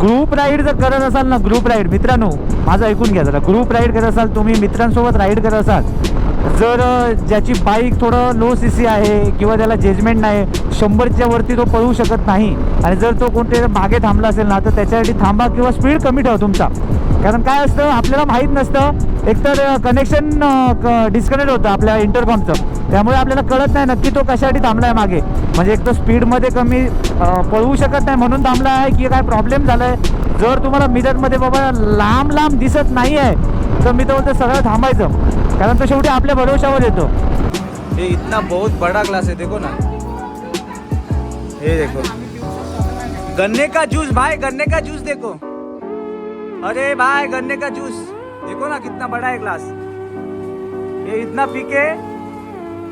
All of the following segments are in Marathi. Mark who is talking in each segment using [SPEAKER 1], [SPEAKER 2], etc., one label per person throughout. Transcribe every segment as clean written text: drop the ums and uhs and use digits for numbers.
[SPEAKER 1] ग्रुप राईड जर करत असाल ना, ग्रुप राईड मित्रांनो माझं ऐकून घ्या जरा, ग्रुप राईड करत असाल तुम्ही, मित्रांसोबत राईड करत असाल, जर ज्याची बाईक थोडं लो CC आहे किंवा त्याला जजमेंट नाही, 100च्या वरती तो पळू शकत नाही, आणि जर तो कोणत्या मागे थांबला असेल ना, तर त्याच्यासाठी थांबा किंवा स्पीड कमी ठेवा तुमचा. कारण काय असतं आपल्याला माहीत नसतं, एकतर कनेक्शन डिस्कनेक्ट होतं आपल्या इंटरकॉमचं, त्यामुळे आपल्याला कळत नाही नक्की तो कशासाठी थांबला आहे मागे. म्हणजे एक तर स्पीडमध्ये कमी पळवू शकत नाही म्हणून थांबला आहे की काय प्रॉब्लेम झाला आहे. जर तुम्हाला मिररमध्ये बाबा लांब लांब दिसत नाही आहे तर मी तर बोलतो सरळ थांबायचं, कारण तो शेवटी आपल्या भरोशावर येतो.
[SPEAKER 2] ये इतना बहुत बड़ा ग्लास है, देखो ना, ये देखो गन्ने का जूस भाई, गन्ने का जूस देखो, अरे भाई गन्ने का जूस देखो ना कितना बड़ा है ग्लास. ये इतना पी के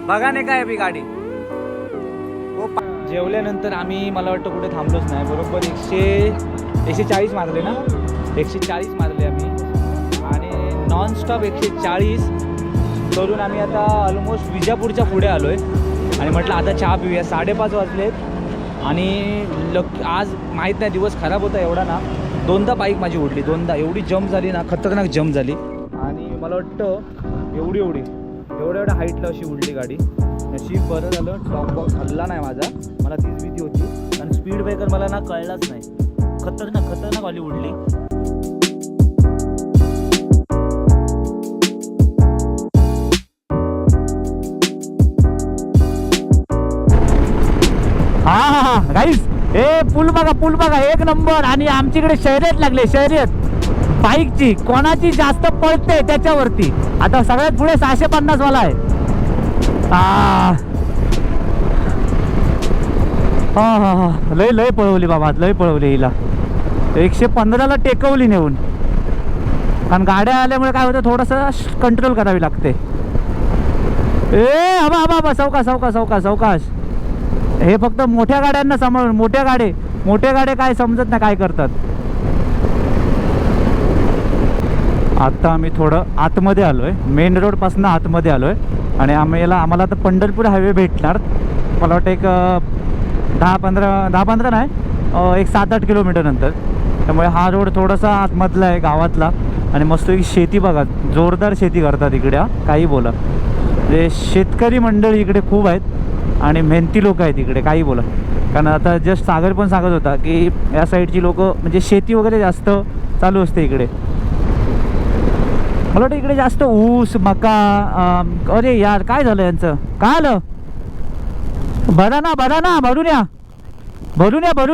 [SPEAKER 2] भगाने का है अभी गाडी. जेवल्यानंतर आम्ही मला वाटतं कुठे थांबलोच नाही, बरोबर 140 मारले ना, 140 मारले आम्ही, आणि नॉनस्टॉप 140 करून आम्ही आता ऑलमोस्ट विजापूरच्या पुढे आलो आहे. आणि म्हटलं आता चहा पिऊया, 5:30 वाजलेत. आणि आज माहीत नाही दिवस खराब होता एवढा ना, 2दा बाईक माझी उडली, 2दा एवढी जम्प झाली ना, खतरनाक जम्प झाली. आणि मला वाटतं एवढ्या हाईटला अशी उडली गाडी. नशीब बरं झालं टॉप बॉक्स हल्ला नाही माझा, मला तीच भीती होती. आणि स्पीड ब्रेकर मला ना कळलाच नाही, खतरनाक वाली उडली.
[SPEAKER 1] हा गाईस, हे पूल बघा एक नंबर. आणि आमच्याकडे शर्यत लागले, शर्यत बाईकची, कोणाची जास्त पळते त्याच्यावरती. आता सगळ्यात पुढे 650 वाला आहे. हा लय पळवली बाबा, लय पळवली हिला. 115ला टेकवली नेऊन, कारण गाड्या आल्यामुळे काय होतं थोडंसं कंट्रोल करावी लागते. बाबा सावकाश. हे फक्त मोठ्या गाड्यांना सांभाळून, मोठ्या गाड्या काय समजत नाही काय करतात. आता आम्ही थोडं आतमध्ये आलोय, मेन रोड पासून आतमध्ये आलोय. आणि आम्हाला आता पंढरपूर हायवे भेटणार, मला वाटतं एक 10-15 नाही, एक 7-8 किलोमीटर नंतर. त्यामुळे हा रोड थोडासा आतमधला आहे गावातला. आणि मस्त एक शेती बघा, जोरदार शेती करतात इकडे. काही बोला, म्हणजे शेतकरी मंडळी इकडे खूप आहेत आणि मेहनती लोक आहेत इकडे, काही बोला. कारण आता जस्ट सागर पण सांगत होता की या साईडची लोक म्हणजे शेती वगैरे जास्त चालू असते इकडे. मला वाटतं इकडे जास्त ऊस, मका. अरे यार काय झालं यांचं, काय आलं? भरून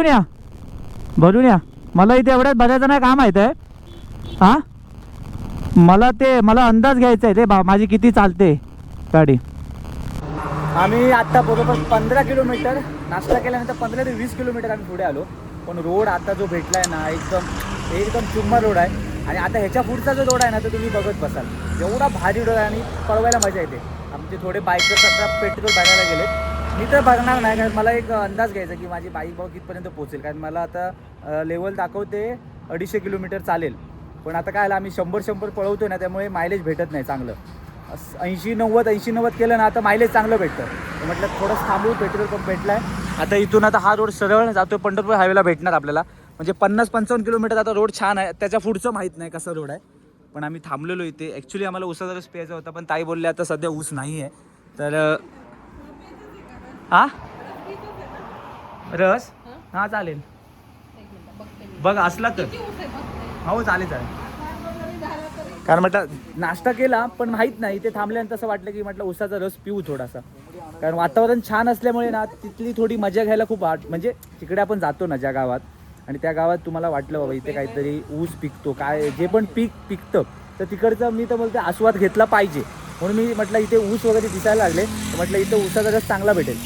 [SPEAKER 1] या. मला इथे एवढ्यात भरायचं नाही, काम माहीत आहे. हां, मला अंदाज घ्यायचा आहे ते माझी किती चालते गाडी. आम्ही आत्ता बरोबर 15 किलोमीटर नाश्ता केल्यानंतर 15 ते 20 किलोमीटर आम्ही पुढे आलो. पण रोड आता जो भेटला आहे ना, एकदम चुम्मा रोड आहे. आणि आता ह्याच्या पुढचा जो रोड आहे ना, तो तुम्ही बघत बसाल, एवढा भारी रोड आहे आणि पळवायला मजा येते. आमचे थोडे बाईकर्स आता पेट्रोल भरायला गेले. मी तर भरणार नाही, कारण मला एक अंदाज घ्यायचा की माझी बाईक भाऊ कितपर्यंत पोहोचेल. कारण मला आता लेवल दाखवते 250 किलोमीटर चालेल. पण आता काय आलं, आम्ही 100 पळवतो ना, त्यामुळे मायलेज भेटत नाही चांगलं. 80-90 केलं ना, आता मायलेज चांगलं भेटतं. तर म्हटलं थोडंसं थांबू, पेट्रोल पंप भेटला आहे. आता इथून आता हा रोड सरळ जातो पंढरपूर हायवेला भेटणार आपल्याला. म्हणजे 50-55 किलोमीटर आता रोड छान आहे. त्याच्या पुढचं माहीत नाही कसा रोड आहे. पण आम्ही थांबलेलो इथे. ॲक्च्युली आम्हाला ऊसाचा रस प्यायचा होता, पण ताई बोलले आता सध्या ऊस नाही आहे. तर रस चालेल, बघ असला तर. हो चालेल. कारण म्हटलं नाश्ता केला पण माहीत नाही, इथे थांबल्यानंतर असं वाटलं की म्हटलं ऊसाचा रस पिऊ थोडासा. कारण वातावरण छान असल्यामुळे ना, तिथली थोडी मजा घ्यायला खूप म्हणजे तिकडे आपण जातो ना ज्या गावात, आणि त्या गावात तुम्हाला वाटलं बाबा इथे काहीतरी ऊस पिकतो, काय जे पण पिकतं, तर तिकडचं मी तर बोलते आस्वाद घेतला पाहिजे. म्हणून मी म्हटलं इथे ऊस वगैरे दिसायला लागले, तर म्हटलं इथं ऊसाचा रस चांगला भेटेल.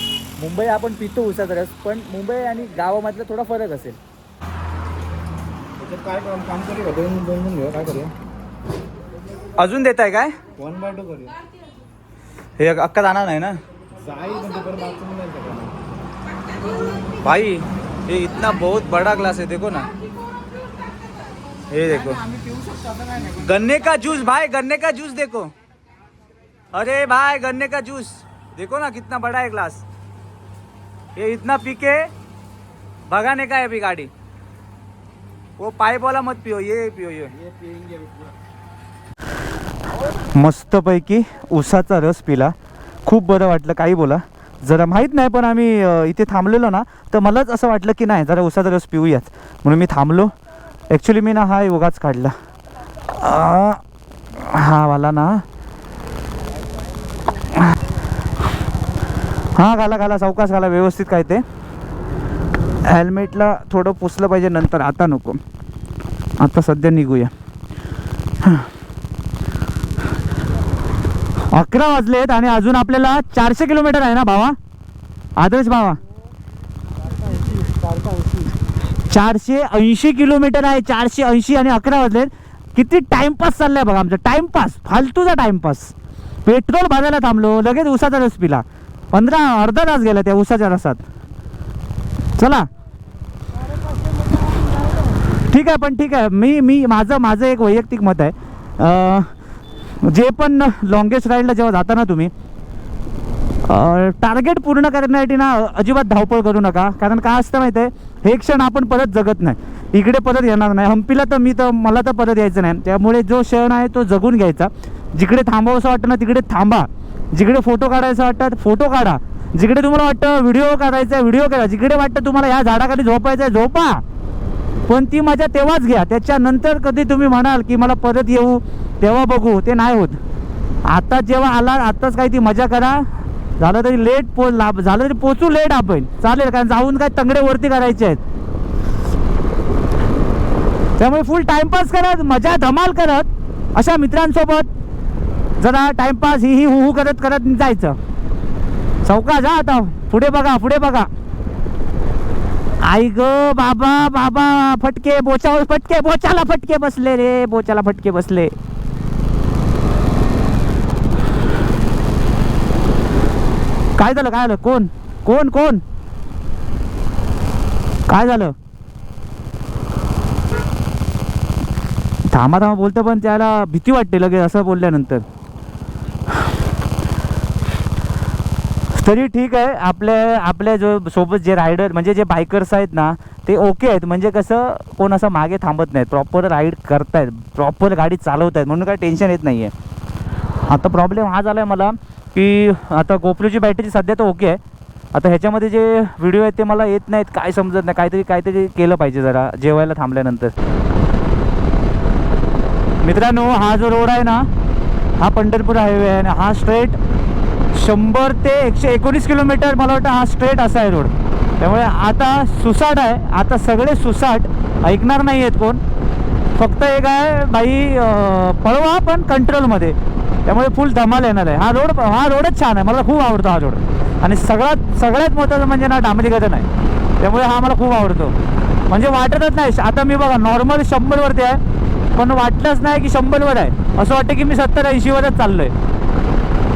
[SPEAKER 1] मुंबई आपण पितो ऊसाचा रस, पण मुंबई आणि गावामधला थोडा फरक असेल.
[SPEAKER 3] काय काम करूया, दोन घेऊया, काय करूया?
[SPEAKER 2] अजून देताय काय?
[SPEAKER 3] 1/2 करूया.
[SPEAKER 2] हे अक्का जाणार नाही ना भाई. ये इतना बहुत बड़ा ग्लास है, देखो ना, ये देखो गन्ने का जूस भाई, गन्ने का जूस देखो, अरे भाई गन्ने का जूस देखो ना कितना बड़ा है ग्लास. ये इतना पी के भगाने का है अभी गाड़ी. वो पाइप वाला मत पियो, ये पियो ये.
[SPEAKER 1] मस्तपैकी उसाचा रस पिला, खूप बरं वाटलं. काही बोला, जरा माहीत नाही पण आम्ही इथे थांबलेलो ना, तर मलाच असं वाटलं की नाही जरा उसाचा रस पिऊयाच, म्हणून मी थांबलो. ॲक्च्युली मी ना हा योगाच काढला, हा वाला ना. हा घाला सावकाश घाला, व्यवस्थित. काय ते हेल्मेटला थोडं पुसलं पाहिजे नंतर, आता नको, आता सध्या निघूया. 11 वाजलेत आणि अजून आपल्याला 400 किलोमीटर आहे ना भावा, आदर्श भावा. 480 किलोमीटर आहे, 480 आणि 11 वाजलेत. किती टाइमपास चाललाय बघा आमचा, टाइमपास, फालतूचा टाइमपास. पेट्रोल भरायला थांबलो, लगेच उसाचा रस पिला. अर्धा तास गेला त्या उसाच्या रसात. चला ठीक आहे, पण ठीक आहे. मी माझं एक वैयक्तिक मत आहे, जे पण लॉंगेस्ट राईडला जेव्हा जाता ना तुम्ही, टार्गेट पूर्ण करण्यासाठी ना अजिबात धावपळ करू नका. कारण काय असतं माहिती आहे, हे क्षण आपण परत जगत नाही, इकडे परत येणार नाही. हम्पीला तर मला तर परत यायचं नाही. त्यामुळे जो क्षण आहे तो जगून घ्यायचा. जिकडे थांबावं असं वाटतं ना तिकडे थांबा, जिकडे फोटो काढायचं वाटतं फोटो काढा, जिकडे तुम्हाला वाटतं व्हिडिओ करायचा आहे व्हिडिओ करा, जिकडे वाटतं तुम्हाला ह्या झाडाखाली झोपायचं आहे झोपा, पण ती मजा तेव्हाच घ्या. त्याच्यानंतर कधी तुम्ही म्हणाल की मला परत येऊ तेव्हा बघू, ते नाही होत. आता जेव्हा आला आत्ताच काही ती मजा करा. झालं तरी लेट झालं तरी पोचू लेट आपण, चालेल, कारण जाऊन काय तंगडे वरती करायचे आहेत. त्यामुळे फुल टाइमपास करत, मजा धमाल करत, अशा मित्रांसोबत जरा टाइमपास ही हु करत करत जायचं. चौका जा, आता पुढे बघा. आई ग बाबा फटके, बोचाला फटके बसले रे, बोचाला फटके बसले. काय झालं कोण काय झालं? थांबा बोलतो, पण त्याला भीती वाटते लगेच असं बोलल्यानंतर. तरी ठीक आहे, आपल्या जो सोबत जे रायडर म्हणजे जे बायकर्स आहेत ना ते ओके आहेत. म्हणजे कसं कोण असं मागे थांबत नाहीत, प्रॉपर राईड करतायत, प्रॉपर गाडी चालवत आहेत, म्हणून काय टेन्शन येत नाही आहे. आता प्रॉब्लेम हा झाला आहे मला की आता गोप्रोची बॅटरी सध्या तर ओके आहे. आता ह्याच्यामध्ये जे व्हिडिओ आहेत ते मला येत नाहीत, काय समजत नाही. काहीतरी केलं पाहिजे जरा जेवायला थांबल्यानंतर. मित्रांनो, हा जो रोड आहे ना हा पंढरपूर हायवे आहे आणि हा स्ट्रेट 100 ते 119 किलोमीटर मला वाटतं हा स्ट्रेट असा आहे रोड. त्यामुळे आता सुसाट आहे, आता सगळे सुसाट, ऐकणार नाही आहेत कोण. फक्त एक आहे बाई, पळवा पण कंट्रोलमध्ये. त्यामुळे फुल धमाल येणार आहे. हा रोडच छान आहे, मला खूप आवडतो हा रोड. आणि सगळ्यात महत्त्वाचं म्हणजे ना डांबरीकरण आहे, त्यामुळे हा मला खूप आवडतो. म्हणजे वाटतच नाही, आता मी बघा नॉर्मल 100वरती आहे, पण वाटलंच नाही की 100वर आहे. असं वाटतं की मी 70-80वरच चाललो आहे.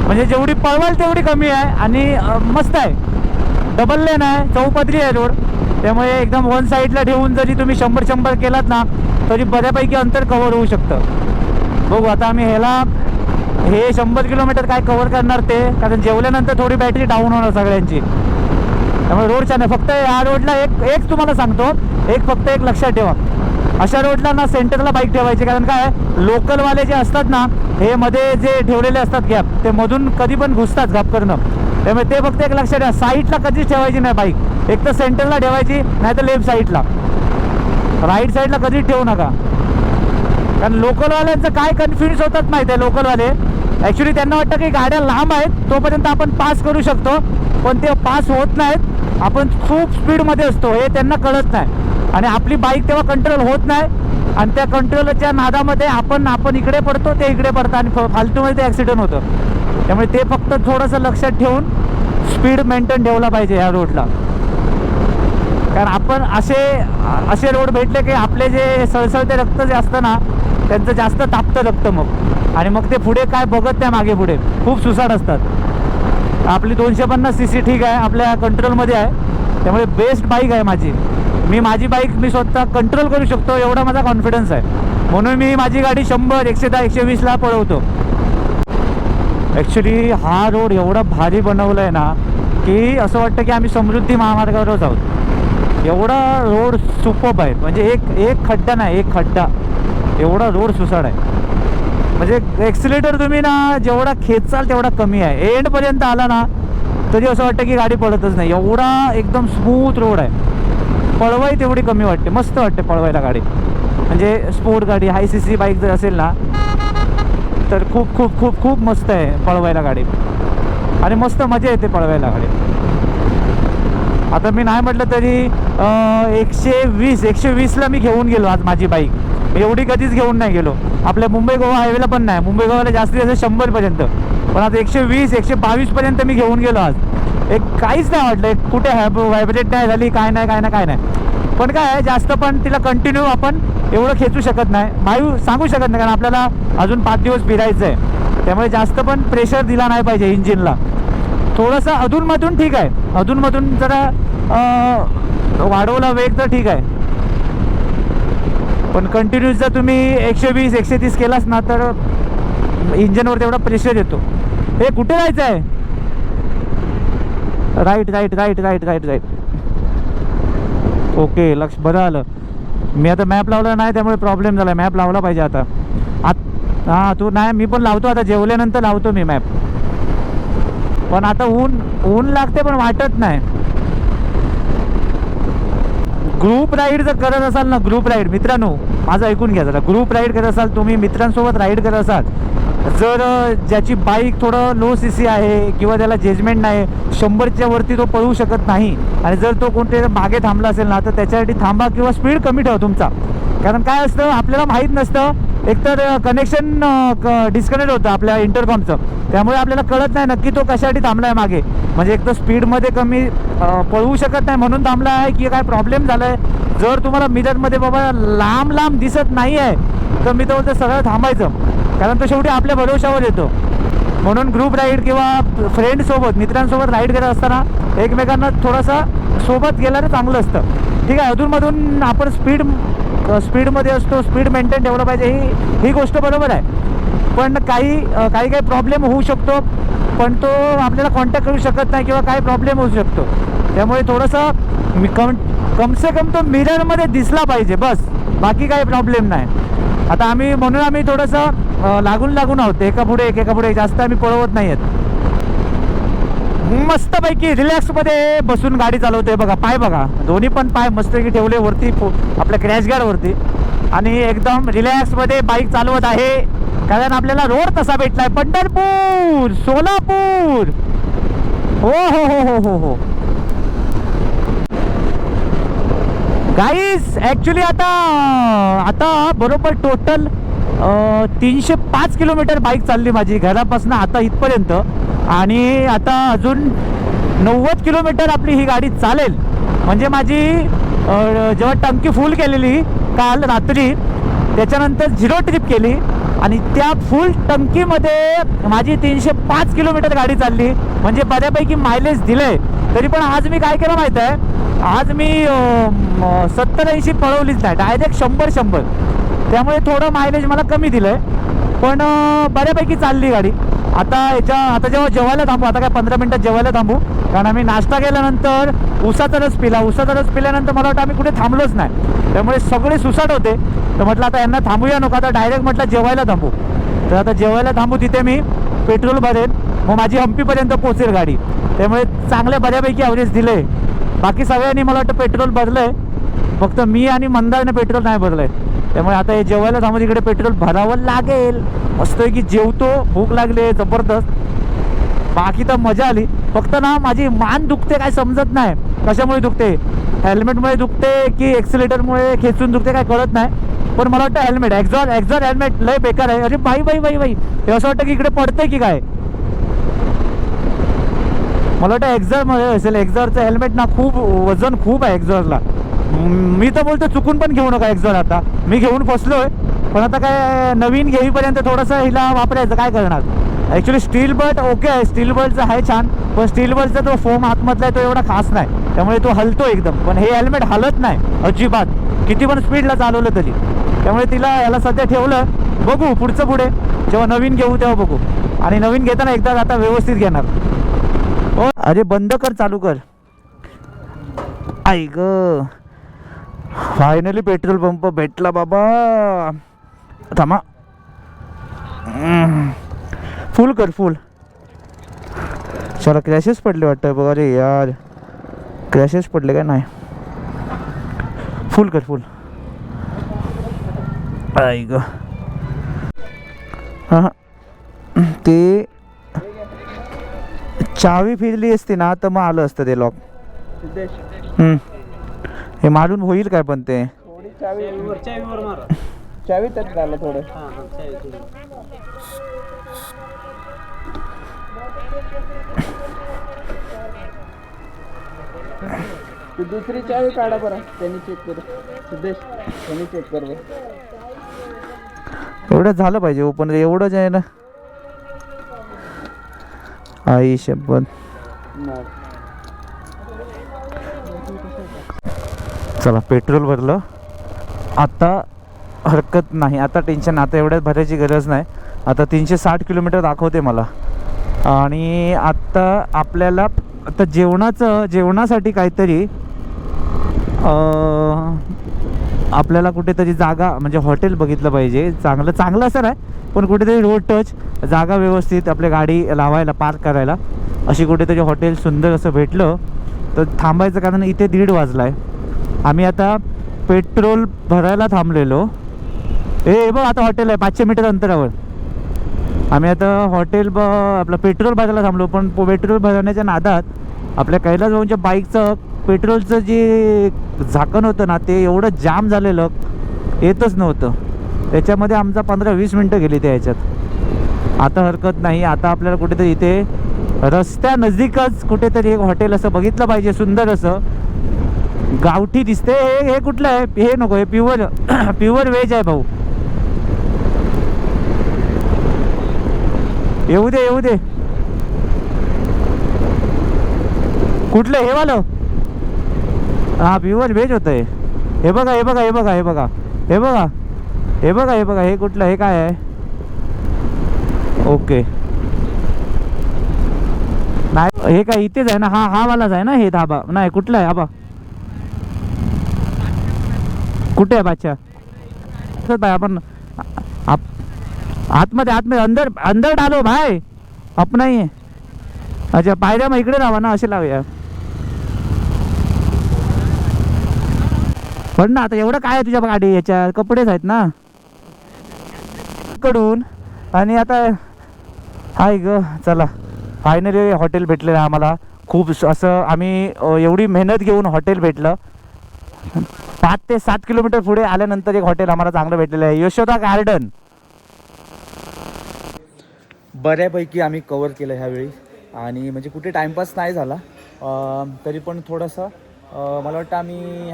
[SPEAKER 1] म्हणजे जेवढी पळवाल तेवढी कमी आहे आणि मस्त आहे. डबल लेन आहे, चौपदरी आहे रोड, त्यामुळे एकदम वन साईडला ठेवून जरी तुम्ही 100 केलात ना तरी बऱ्यापैकी अंतर कव्हर होऊ शकतं. बघू आता आम्ही हे 100 किलोमीटर काय कव्हर करणार ते, कारण जेवल्यानंतर थोडी बॅटरी डाऊन होणार सगळ्यांची. त्यामुळे रोड छान आहे. फक्त या रोडला एक तुम्हाला सांगतो, फक्त एक लक्षात ठेवा, अशा रोडला ना सेंटरला बाईक ठेवायची. कारण काय लोकलवाले जे असतात ना हे मध्ये जे ठेवलेले असतात गॅप, ते मधून कधी पण घुसतात घाप करणं. त्यामुळे ते फक्त एक लक्षात ठेवा, साईडला कधीच ठेवायची नाही बाईक. एक तर सेंटरला ठेवायची, नाही तर लेफ्ट साईडला, राईट साईडला कधीच ठेवू नका. कारण लोकलवाल्यांचं काय कन्फ्युज होतात माहिती आहे. लोकलवाले ॲक्च्युली त्यांना वाटतं की गाड्या लांब आहेत तोपर्यंत आपण पास करू शकतो, पण ते पास होत नाहीत. आपण खूप स्पीडमध्ये असतो हे त्यांना कळत नाही आणि आपली बाईक तेव्हा कंट्रोल होत नाही आणि त्या कंट्रोलच्या नादामध्ये आपण इकडे पडतो, ते इकडे पडतं आणि फालतूमध्ये ते ॲक्सिडेंट होतं. त्यामुळे ते फक्त थोडंसं लक्षात ठेवून स्पीड मेंटेन ठेवला पाहिजे ह्या रोडला. कारण आपण असे रोड भेटले की आपले जे सळसळते रक्त जे असतं ना त्यांचं जास्त तापतं रक्त आणि मग ते पुढे काय बघत नाही, मागे पुढे खूप सुसाट असतात. आपली 250 cc ठीक आहे, आपल्या कंट्रोलमध्ये आहे. त्यामुळे बेस्ट बाईक आहे माझी. माझी बाईक मी स्वतः कंट्रोल करू शकतो एवढा माझा कॉन्फिडन्स आहे, म्हणून मी माझी गाडी 100, 110, 120ला पळवतो. ॲक्च्युली हा रोड एवढा भारी बनवला आहे ना की असं वाटतं की आम्ही समृद्धी महामार्गावरच आहोत. एवढा रोड सुपर्ब आहे, म्हणजे एक खड्डा नाही, एक खड्डा, एवढा रोड सुसाड आहे. म्हणजे एक्सिलेटर तुम्ही ना जेवढा खेचाल तेवढा कमी आहे. एंडपर्यंत आला ना तरी असं वाटतं की गाडी पळतच नाही, एवढा एकदम स्मूथ रोड आहे. पळवाई तेवढी कमी वाटते, मस्त वाटते पळवायला गाडी. म्हणजे स्पोर्ट गाडी, हाय CC बाईक जर असेल ना तर खूप खूप खूप खूप मस्त आहे पळवायला गाडी, आणि मस्त मजा येते पळवायला गाडी. आता मी नाही म्हटलं तरी 120ला मी घेऊन गेलो आज माझी बाईक. एवढी कधीच घेऊन नाही गेलो. आपल्या मुंबई गोवा हायवेला पण नाही, मुंबई गोवाला जास्तीत जास्त 100पर्यंत, पण आता 120-122पर्यंत मी घेऊन गेलो आज. काहीच नाही वाटलं, कुठे व्हायब्रेट नाही झाली, काय नाही. पण काय आहे, जास्त पण तिला कंटिन्यू आपण एवढं खेचू शकत नाही, मायू सांगू शकत नाही, कारण आपल्याला अजून 5 दिवस फिरायचं आहे. त्यामुळे जास्त पण प्रेशर दिला नाही पाहिजे इंजिनला. थोडंसं अधूनमधून ठीक आहे, अधूनमधून जरा वाढवला वेग तर ठीक आहे, पण कंटिन्यूस जर तुम्ही 120-130 केलास ना तर इंजिनवर तेवढा प्रेशर येतो. हे कुठे जायचं आहे? राईट. ओके, लक्ष बरं आलं. मी आता मॅप लावला नाही त्यामुळे प्रॉब्लेम झाला. मॅप लावला पाहिजे आता. हां तू नाही, मी पण लावतो आता, जेवल्यानंतर लावतो मी मॅप. पण आता ऊन लागते पण वाटत नाही. ग्रुप राईड जर करत असाल ना, ग्रुप राईड मित्रांनो माझं ऐकून घ्या जरा. ग्रुप राईड करत असाल तुम्ही, मित्रांसोबत राईड करत असाल, जर ज्याची बाईक थोडं लो CC आहे किंवा त्याला जजमेंट नाही, 100च्या वरती तो पळू शकत नाही, आणि जर तो कोणत्या मागे थांबला असेल ना तर त्याच्यासाठी थांबा किंवा स्पीड कमी ठेवा तुमचा. कारण काय असतं आपल्याला माहीत नसतं, एकतर कनेक्शन डिस्कनेक्ट होतं आपल्या इंटरकॉमचं, त्यामुळे आपल्याला कळत नाही नक्की तो कशासाठी थांबला आहे मागे. म्हणजे एक तर स्पीडमध्ये कमी पळवू शकत नाही म्हणून थांबला आहे की काय प्रॉब्लेम झाला आहे. जर तुम्हाला मिररमध्ये बाबा लांब दिसत नाही आहे तर मी तर बोलतो सगळं थांबायचं, कारण तो शेवटी आपल्या भरोशावर येतो. म्हणून ग्रुप राईड किंवा फ्रेंडसोबत, मित्रांसोबत राईड करत असताना एकमेकांना थोडंसं सोबत गेल्यानं चांगलं असतं. ठीक आहे, अधूनमधून आपण स्पीडमध्ये असतो, स्पीड मेंटेन ठेवलं पाहिजे, ही गोष्ट बरोबर आहे. पण काही प्रॉब्लेम होऊ शकतो, पण तो आपल्याला कॉन्टॅक्ट करू शकत नाही किंवा काही प्रॉब्लेम होऊ शकतो. त्यामुळे थोडंसं कम से कम तो मिररमध्ये दिसला पाहिजे, बस, बाकी काही प्रॉब्लेम नाही. आता म्हणून आम्ही थोडंसं लागून आहोत, एका पुढे जास्त आम्ही पळवत नाही आहेत. मस्तपैकी रिलॅक्समध्ये बसून गाडी चालवतोय बघा. पाय बघा, दोन्ही पण पाय मस्तपैकी ठेवले वरती आपल्या क्रॅश गार्डवरती, आणि एकदम रिलॅक्समध्ये बाईक चालवत आहे. कारण आपल्याला रोड तसा भेटलाय, पंढरपूर, सोलापूर. हो. गाईज ॲक्च्युली आता बरोबर टोटल 305 किलोमीटर बाईक चालली माझी घरापासून आता इथपर्यंत, आणि आता अजून 90 किलोमीटर आपली ही गाडी चालेल. म्हणजे माझी जेव्हा टंकी फुल केलेली काल रात्री, त्याच्यानंतर 0 ट्रिप केली, आणि त्या फुल टंकीमध्ये माझी 305 किलोमीटर गाडी चालली, म्हणजे बऱ्यापैकी मायलेज दिलंय. तरी पण आज मी काय केलं माहीत आहे, आज मी 70-80 पळवलीच नाही, डायरेक्ट 100. त्यामुळे थोडं मायलेज मला कमी दिलं आहे, पण बऱ्यापैकी चालली गाडी. आता जेव्हा जेवायला थांबू, आता काय 15 मिनटात जेवायला थांबू, कारण आम्ही नाश्ता केल्यानंतर उसाचा रस पिल्यानंतर मला वाटतं आम्ही कुठे थांबलोच नाही, त्यामुळे सगळे सुसाट होते. तर म्हटलं आता यांना थांबूया नको, आता डायरेक्ट म्हटलं जेवायला थांबू. तर आता जेवायला थांबू, तिथे मी पेट्रोल भरेन, मग माझी हंपीपर्यंत पोहोचेल गाडी. त्यामुळे चांगल्या बऱ्यापैकी ॲव्हरेज दिलं आहे. बाकी सगळ्यांनी मला वाटतं पेट्रोल भरलं आहे, फक्त मी आणि मंदारने पेट्रोल नाही भरलं आहे. त्यामुळे आता हे जेवायला थांबून इकडे पेट्रोल भरावं लागेल. मस्त की जेवतो, भूक लागली जबरदस्त. बाकी तर मजा आली. फक्त ना माझी मान दुखते, काय समजत नाही कशामुळे दुखते, हेल्मेटमुळे दुखते की एक्सिलेटरमुळे खेचून दुखते काय कळत नाही. पण मला वाटतं हेल्मेट, एक्झॉर हेल्मेट लय बेकार आहे. अरे बाई हे असं वाटतं की इकडे पडतंय की काय. मला वाटतं एक्झॉरमध्ये असेल, एक्झॉरचं हेल्मेट ना खूप वजन खूप आहे एक्झॉरला. मी तर बोलतो चुकून पण घेऊ नका एक्झॉर. आता मी घेऊन फसलोय, पण आता काय नवीन घेईपर्यंत थोडंसं हिला वापरायचं, काय करणार. ॲक्च्युली स्टील बल्ट ओके आहे, स्टील बल्टचं आहे छान, पण स्टील बल्टचा तो फोम आतमधला आहे तो एवढा खास नाही, त्यामुळे तो हलतो एकदम. पण हे हेल्मेट हलत नाही अजिबात, किती पण स्पीडला चालवलं तरी. त्यामुळे तिला याला सध्या ठेवलं, बघू पुढे जेव्हा नवीन घेऊ तेव्हा बघू. आणि नवीन घेताना एकदा आता व्यवस्थित घेणार. हो, अरे बंद कर, चालू कर. आई ग, फायनली पेट्रोल पंप भेटला बाबा. थांबा, फुल कर फुल. चला, क्रॅशेस पडले वाटतं बघा रे यार. क्रॅशेस पडले काय? नाही, फुल कर फुल. आई ग, हां ते चावी फिरली असती ना तर मग आलं असतं ते लॉक. हे मारून होईल काय? पण ते
[SPEAKER 3] चावी त्यात झालं थोडं. तू दुसरी चावी काढा बरं, त्यांनी चेक कर. सिद्धेश, त्यांनी चेक कर बरं.
[SPEAKER 1] एवढंच झालं पाहिजे ओपन. एवढंच आहे ना. आई शपथ. चला, पेट्रोल भरलं. आता हरकत नाही, आता टेन्शन. आता एवढ्यात भरायची गरज नाही. आता 360 किलोमीटर दाखवते मला. आणि आता आपल्याला आता जेवणासाठी काहीतरी आपल्याला कुठेतरी जागा, म्हणजे हॉटेल बघितलं पाहिजे. चांगलं असं नाही, पण कुठेतरी रोड टच जागा, व्यवस्थित आपल्या गाडी लावायला, पार्क करायला अशी कुठेतरी हॉटेल सुंदर असं भेटलं तर थांबायचं. कारण इथे 1:30 वाजला आहे. आम्ही आता पेट्रोल भरायला थांबलेलो. बघ, आता हॉटेल आहे 500 मीटर अंतरावर. आम्ही आता आपलं पेट्रोल भरायला थांबलो. पण पेट्रोल भरण्याच्या नादात आपल्या कैलास भाऊंच्या बाईकचं पेट्रोलचं जे झाकण होतं ना, ते एवढं जाम झालेलं, येतच नव्हतं. त्याच्यामध्ये आमचा 15-20 मिनटं गेली त्या ह्याच्यात. आता हरकत नाही. आता आपल्याला कुठेतरी इथे रस्त्या नजीकच कुठेतरी एक हॉटेल असं बघितलं पाहिजे, सुंदर असं, गावठी दिसते. हे कुठलं आहे? हे नको, हे प्युअर व्हेज आहे भाऊ. येऊ दे. कुठलं? हे वालं? हा, प्युअर व्हेज होतं हे. हे बघा. हे कुठलं? हे काय आहे? ओके, नाही हे काय इथेच आहे ना? हा वालाच आहे ना हे धाबा? नाही, कुठला आहे? आबा कुठे आहे बादशाह? भाई आपण आतमध्ये अंदर डालो भाई. अपना ही आहे. अच्छा, पायऱ्या मग इकडे लावा ना, असे लावूया. पण ना, आता एवढं काय आहे तुझ्या गाडी? याच्या कपडेच आहेत ना कडून. आणि आता हाय ग, चला फायनली हॉटेल भेटलेलं आम्हाला. खूप असं आम्ही एवढी मेहनत घेऊन हॉटेल भेटलं. 5 ते 7 किलोमीटर पुढे आल्यानंतर एक हॉटेल आम्हाला चांगलं भेटलेलं आहे, यशोदा गार्डन.
[SPEAKER 2] बऱ्यापैकी आम्ही कवर केलं ह्यावेळी. आणि म्हणजे कुठे टाईमपास नाही झाला. तरी पण थोडंसं मला वाटतं आम्ही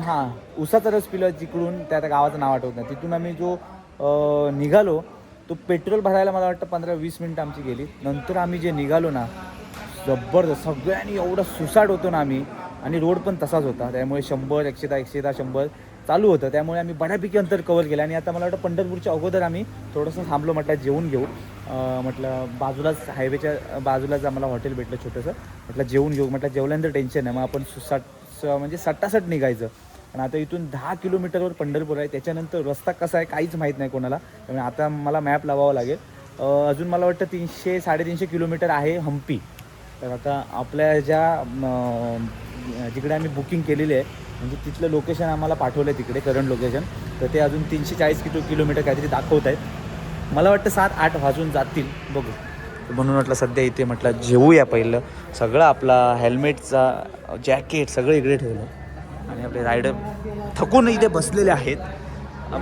[SPEAKER 2] उसाचा रस पिलं जिकडून, त्या गावाचं नाव आठवत नाही. तिथून आम्ही जो निघालो तो पेट्रोल भरायला मला वाटतं 15-20 मिनटं आमची गेली. नंतर आम्ही जे निघालो ना, जबरदस्त. सगळ्यांनी एवढं सुसाट होतो ना आम्ही. आणि रोड पण तसाच होता, त्यामुळे 100, 110, 100 चालू होतं. त्यामुळे आम्ही बऱ्यापैकी अंतर कवर केलं. आणि आता मला वाटतं पंढरपूरच्या अगोदर आम्ही थोडंसं थांबलो. म्हटलं जेवून घेऊ. म्हटलं बाजूलाच, हायवेच्या बाजूलाच आम्हाला हॉटेल भेटलं छोटंसं. म्हटलं जेवून घेऊ. म्हटलं जेवल्यानंतर टेन्शन नाही, मग आपण म्हणजे सट्टासट निघायचं. आणि आता इथून 10 किलोमीटरवर पंढरपूर आहे. त्याच्यानंतर रस्ता कसा आहे काहीच माहीत नाही कोणाला. त्यामुळे आता मला मॅप लावावं लागेल. अजून मला वाटतं 300-350 किलोमीटर आहे हम्पी. तर आता आपल्या जिकडे आम्ही बुकिंग केलेली आहे, म्हणजे तिथलं लोकेशन आम्हाला पाठवलं आहे तिकडे, करंट लोकेशन. तर ते अजून 340 किलोमीटर काहीतरी दाखवत आहेत. मला वाटतं 7-8 वाजून जातील, बघू. म्हणून म्हटलं सध्या इथे म्हटलं जेवूया पहिलं. सगळं आपला हेल्मेटचा, जॅकेट सगळं इकडे ठेवलं. आणि आपले रायडर थकून इथे बसलेले आहेत.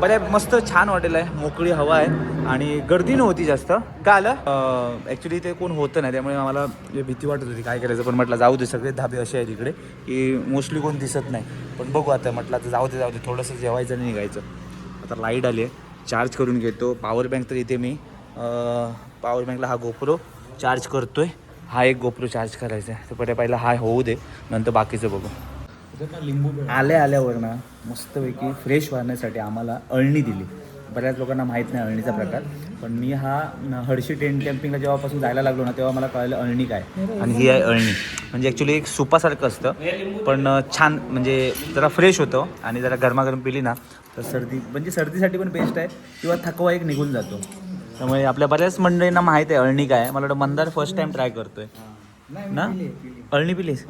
[SPEAKER 2] बऱ्या मस्त छान हॉटेल आहे, मोकळी हवा आहे आणि गर्दी नव्हती जास्त. काय आलं ॲक्च्युली ते कोण होतं नाही, त्यामुळे आम्हाला भीती वाटत होती काय करायचं. पण म्हटलं जाऊ दे, सगळे धाबे असे आहेत इकडे की मोस्टली कोण दिसत नाही. पण बघू आता, म्हटलं आता जाऊ दे थोडंसं जेवायचं आणि निघायचं. आता लाईट आली आहे, चार्ज करून घेतो. पॉवर बँक तर इथे मी पॉवर बँकला हा गोप्रो चार्ज करतो आहे. हा एक गोप्रो चार्ज करायचा आहे, तर पहिला हा होऊ दे, नंतर बाकीचं बघू. आल्यावर ना मस्तपैकी फ्रेश होण्यासाठी आम्हाला अळणी दिली. बऱ्याच लोकांना माहीत नाही अळणीचा प्रकार. पण मी हा हडशी टेंट कॅम्पिंगला जेव्हापासून जायला लागलो ना तेव्हा मला कळलं अळणी काय, आणि ही आहे अळणी. म्हणजे ॲक्च्युली एक सुपासारखं असतं, पण छान म्हणजे जरा फ्रेश होतं आणि जरा गरमागरम पिली ना तर सर्दीसाठी पण बेस्ट आहे, किंवा थकवा एक निघून जातो. त्यामुळे आपल्या बऱ्याच मंडळींना माहीत आहे अळणी काय आहे. मला वाटतं मंदार फर्स्ट टाइम ट्राय करतोय ना. अळणी पिलीस?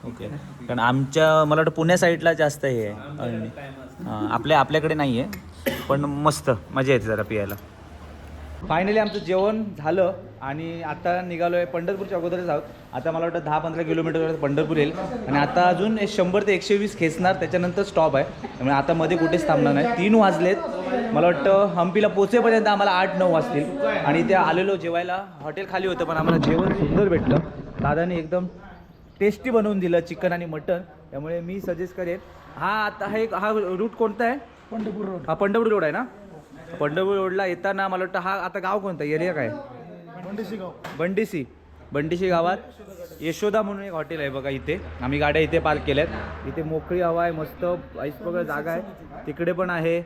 [SPEAKER 2] ओके. कारण मला वाटतं पुण्या साईडला जास्त हे आहे अळणी. आपल्याकडे नाही आहे, पण मस्त मजा येते जरा पियायला. फायनली आमचं जेवण झालं आणि आता निघालो आहे पंढरपूरच्या अगोदरच आहोत. आता मला वाटतं 10-15 किलोमीटरवर पंढरपूर येईल आणि आता अजून 100 ते 120 खेचणार, त्याच्यानंतर स्टॉप आहे. त्यामुळे आता मध्ये कुठेच थांबणार नाही. 3 वाजलेत. मला वाटतं हम्पीला पोचेपर्यंत आम्हाला 8-9 वाजतील. आणि ते आलेलो जेवायला, हॉटेल खाली होतं पण आम्हाला जेवण सुंदर भेटलं. दादाने एकदम टेस्टी बनवून दिलं चिकन आणि मटन. त्यामुळे मी सजेस्ट करेन हा रूट कोणता आहे? पंढरपूर रोड. हा पंढरपूर रोड आहे ना. पंढरपूर रोडला येताना मला वाटतं हा आता गाव कोणतं एरिया काय? बंडीसी गावात यशोदा म्हणून एक हॉटेल आहे बघा. इथे आम्ही गाड्या इथे पार्क केल्यात. इथे मोकळी हवा आहे, मस्त ऐसपगड जागा आहे. तिकडे पण आहे,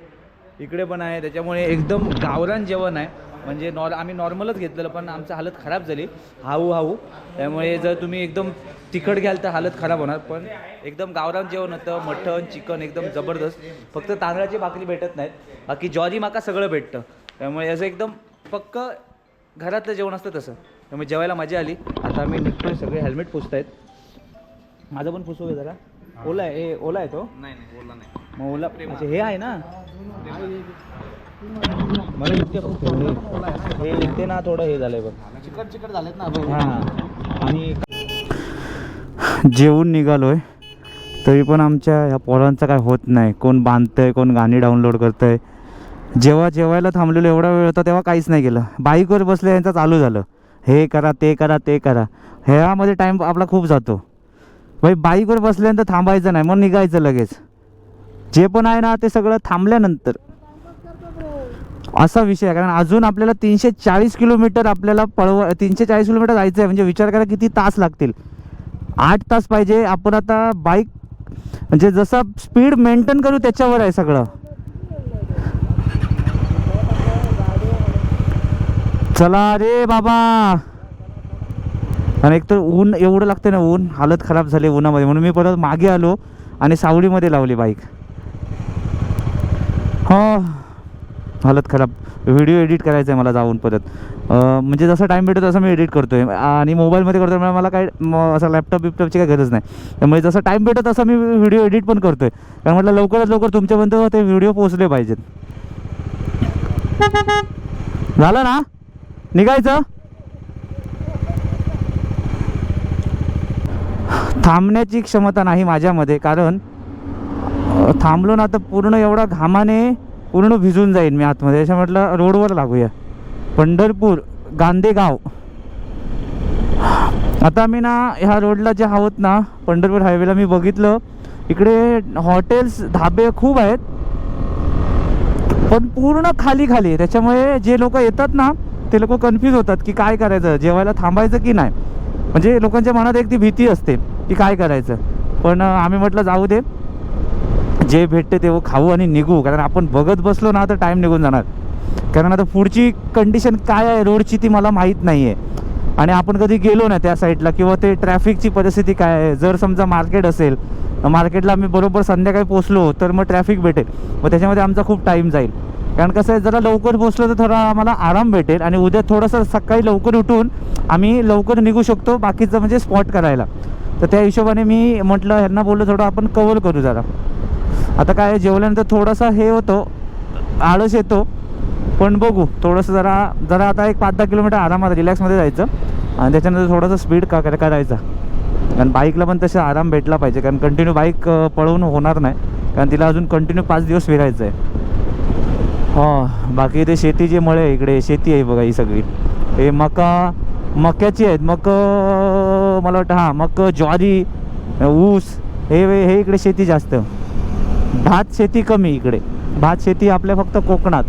[SPEAKER 2] इकडे पण आहे. त्याच्यामुळे एकदम गावरान जेवण आहे. म्हणजे आम्ही नॉर्मलच घेतलेलं पण आमची हालत खराब झाली हाऊ. त्यामुळे जर तुम्ही एकदम तिखट घ्याल तर हालत खराब होणार. पण एकदम गावरान जेवण होतं. मटण चिकन एकदम जबरदस्त. फक्त तांदळाची भाकरी भेटत नाहीत, बाकी ज्वारी माका सगळं भेटतं. त्यामुळे असं एकदम पक्क घरातलं जेवण असतं तसं. त्यामुळे जेवायला मजा आली. आता आम्ही निघतोय, सगळे हेल्मेट पुसतायत. माझं पण पुसू जरा. ओला आहे तो? नाही ओला नाही. मग ओला अच्छा हे आहे ना. मला हे इथे ना थोडं हे झालंय बघ, चिकट झालेत ना. हां. आणि
[SPEAKER 1] जेवून निघालोय तरी पण आमच्या ह्या पोरांचं काय होत नाही. कोण बांधतंय, कोण गाणी डाउनलोड करतंय. जेव्हा जेवायला थांबलेलो एवढा वेळ होता तेव्हा काहीच नाही केलं. बाईकवर बसले यांचं चालू झालं, हे करा ते करा ते करा. ह्यामध्ये टाईम आपला खूप जातो. भाई बाईकवर बसल्यानंतर थांबायचं नाही, मग निघायचं लगेच. जे पण आहे ना ते सगळं थांबल्यानंतर असा विषय आहे. कारण अजून आपल्याला 340 किलोमीटर आपल्याला 340 किलोमीटर जायचं आहे. म्हणजे विचार करा किती तास लागतील. 8 तास पाहिजे. आपण आता बाईक म्हणजे जसं स्पीड मेंटेन करू त्याच्यावर आहे सगळं. चला रे बाबा. आणि एकतर ऊन एवढं लागतं ना, ऊन हालत खराब झाली उन्हामध्ये. म्हणून मी परत मागे आलो आणि सावलीमध्ये लावली बाईक. हो हालत खराब. व्हिडिओ एडिट करायचा आहे मला जाऊन परत. म्हणजे जसं टाईम भेटतो तसं मी एडिट करतो आहे आणि मोबाईलमध्ये करतो आहे. मला काय असं लॅपटॉपची काही गरज नाही. त्यामुळे जसं टाईम भेटतो तसं मी व्हिडिओ एडिट पण करतो आहे. कारण म्हटलं लवकरात लवकर तुमच्यापर्यंत ते व्हिडिओ पोहोचले पाहिजेत. झालं ना निघायचं. थांबण्याची क्षमता नाही माझ्यामध्ये. कारण थांबलो ना तर पूर्ण एवढा घामाने पूर्ण भिजून जाईन मी आतमध्ये. अशा म्हटलं रोडवर लागूया. पंढरपूर गांधेगाव. आता मी ना ह्या रोडला जे आहोत ना पंढरपूर हायवेला मी बघितलं इकडे हॉटेल्स धाबे खूप आहेत, पण पूर्ण खाली आहे. त्याच्यामुळे जे लोक येतात ना ते लोक कन्फ्यूज होतात की काय करायचं, जेवायला थांबायचं की नाही. म्हणजे लोकांच्या मनात एक ती भीती असते की काय करायचं. पण आम्ही म्हटलं जाऊ दे, जे भेटते ते खाऊ आणि निघू. कारण आपण बघत बसलो ना तर टाईम निघून जाणार. कारण आता पुढची कंडिशन काय आहे रोडची ती मला माहीत नाही आहे. आणि आपण कधी गेलो ना त्या साईडला, किंवा ते ट्रॅफिकची परिस्थिती काय आहे. जर समजा मार्केट असेल, मार्केटला आम्ही बरोबर संध्याकाळी पोचलो तर मग ट्रॅफिक भेटेल, मग त्याच्यामध्ये आमचा खूप टाईम जाईल. कारण कसं आहे, जरा लवकर पोचलो तर थोडा आम्हाला आराम भेटेल आणि उद्या थोडंसं सकाळी लवकर उठून आम्ही लवकर निघू शकतो बाकीचं म्हणजे स्पॉट करायला. तर त्या हिशोबाने मी म्हटलं ह्यांना बोललो थोडं आपण कवर करू जरा. आता काय जेवल्यानंतर थोडासा हे होतो, आळस येतो, पण बघू थोडंसं जरा आता एक 5-10 किलोमीटर आरामात रिलॅक्समध्ये जायचं आणि त्याच्यानंतर थोडंसं स्पीड करायचा. कारण बाईकला पण तसं आराम भेटला पाहिजे. कारण कंटिन्यू बाईक पळवून होणार नाही, कारण तिला अजून कंटिन्यू 5 दिवस फिरायचं आहे. बाकी ते शेतीचे मळे इकडे शेती आहे बघा ही सगळी. हे मक्याची आहेत. मला वाटतं मका ज्वारी ऊस हे इकडे शेती जास्त. भात शेती कमी इकडे. भात शेती आपल्या फक्त कोकणात.